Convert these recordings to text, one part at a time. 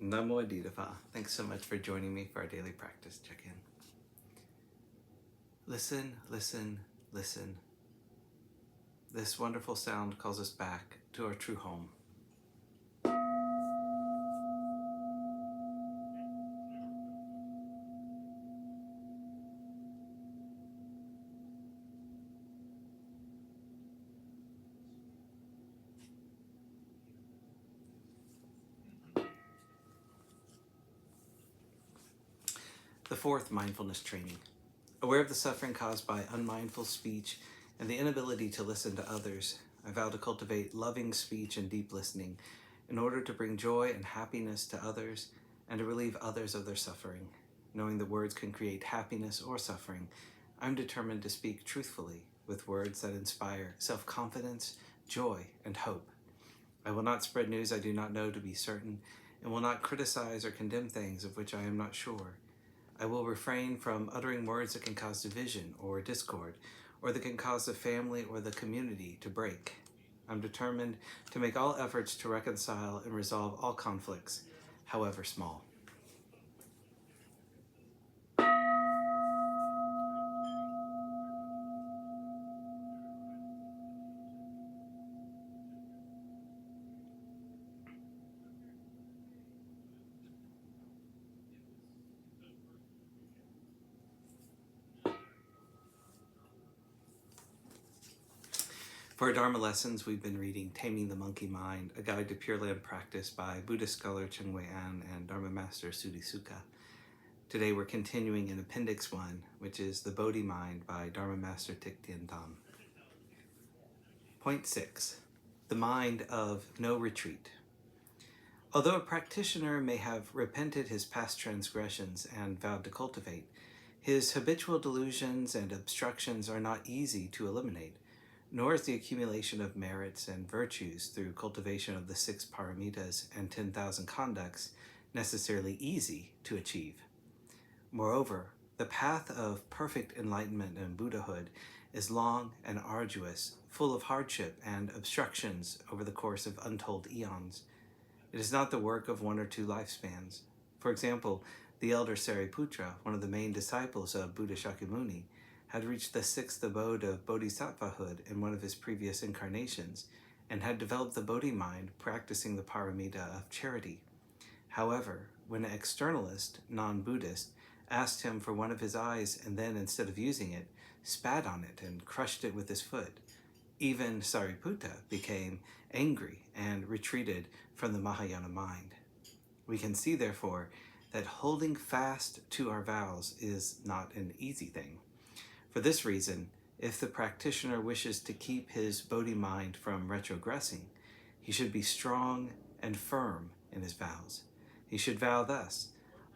Namo. Thanks so much for joining me for our daily practice check-in. Listen, listen, listen. This wonderful sound calls us back to our true home. The fourth mindfulness training. Aware of the suffering caused by unmindful speech and the inability to listen to others, I vow to cultivate loving speech and deep listening in order to bring joy and happiness to others and to relieve others of their suffering. Knowing that words can create happiness or suffering, I'm determined to speak truthfully with words that inspire self-confidence, joy, and hope. I will not spread news I do not know to be certain, and will not criticize or condemn things of which I am not sure. I will refrain from uttering words that can cause division or discord, or that can cause the family or the community to break. I'm determined to make all efforts to reconcile and resolve all conflicts, however small. For our Dharma lessons, we've been reading Taming the Monkey Mind, a guide to Pure Land practice by Buddhist scholar Cheng Wei-an and Dharma Master Suddhisukha. Today we're continuing in Appendix 1, which is the Bodhi Mind by Dharma Master Thich Tam. Point 6. The Mind of No Retreat. Although a practitioner may have repented his past transgressions and vowed to cultivate, his habitual delusions and obstructions are not easy to eliminate, nor is the accumulation of merits and virtues through cultivation of the 6 paramitas and 10,000 conducts necessarily easy to achieve. Moreover, the path of perfect enlightenment and Buddhahood is long and arduous, full of hardship and obstructions over the course of untold eons. It is not the work of 1 or 2 lifespans. For example, the elder Sariputra, one of the main disciples of Buddha Shakyamuni, had reached the 6th abode of bodhisattvahood in one of his previous incarnations, and had developed the Bodhi mind practicing the paramita of charity. However, when an externalist, non-Buddhist, asked him for one of his eyes and then, instead of using it, spat on it and crushed it with his foot, even Sariputta became angry and retreated from the Mahayana mind. We can see, therefore, that holding fast to our vows is not an easy thing. For this reason, if the practitioner wishes to keep his Bodhi mind from retrogressing, he should be strong and firm in his vows. He should vow thus: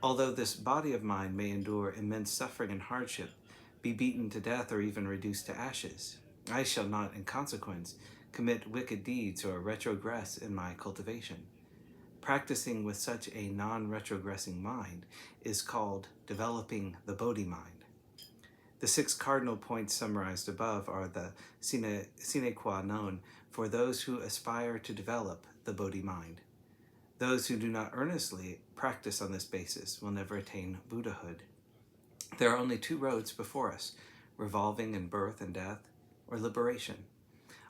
although this body of mine may endure immense suffering and hardship, be beaten to death or even reduced to ashes, I shall not, in consequence, commit wicked deeds or retrogress in my cultivation. Practicing with such a non-retrogressing mind is called developing the Bodhi mind. The 6 cardinal points summarized above are the sine qua non for those who aspire to develop the Bodhi mind. Those who do not earnestly practice on this basis will never attain Buddhahood. There are only 2 roads before us: revolving in birth and death, or liberation.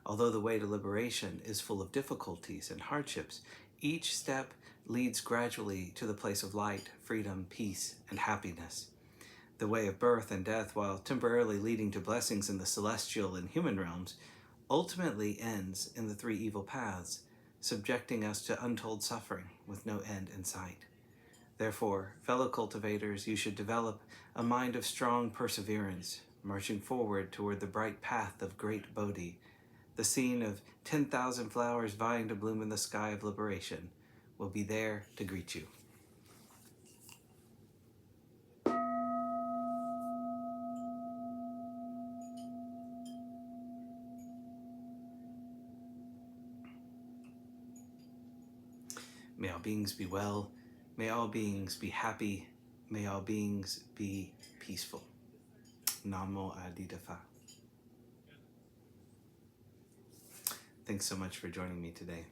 Although the way to liberation is full of difficulties and hardships, each step leads gradually to the place of light, freedom, peace, and happiness. The way of birth and death, while temporarily leading to blessings in the celestial and human realms, ultimately ends in the 3 evil paths, subjecting us to untold suffering with no end in sight. Therefore, fellow cultivators, you should develop a mind of strong perseverance, marching forward toward the bright path of great Bodhi. The scene of 10,000 flowers vying to bloom in the sky of liberation will be there to greet you. May all beings be well. May all beings be happy. May all beings be peaceful. Namo. Thanks so much for joining me today.